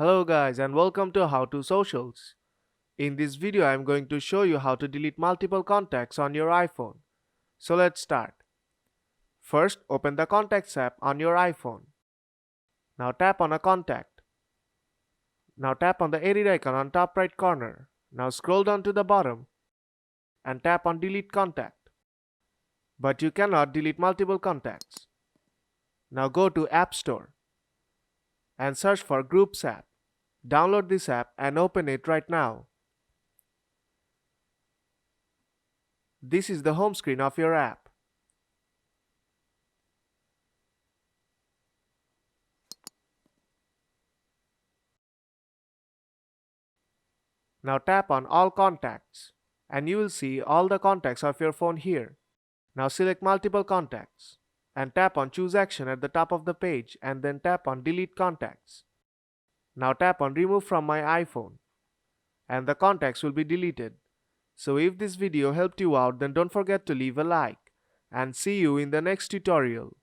Hello guys and welcome to How to Socials. In this video I am going to show you how to delete multiple contacts on your iPhone. So let's start. First, open the Contacts app on your iPhone. Now tap on a contact. Now tap on the edit icon on top right corner. Now scroll down to the bottom and tap on Delete Contact. But you cannot delete multiple contacts. Now go to App Store and search for Groups app. Download this app and open it right now. This is the home screen of your app. Now tap on All Contacts and you will see all the contacts of your phone here. Now select multiple contacts and tap on Choose Action at the top of the page and then tap on Delete Contacts. Now tap on Remove from my iPhone and the contacts will be deleted. So if this video helped you out, then don't forget to leave a like and see you in the next tutorial.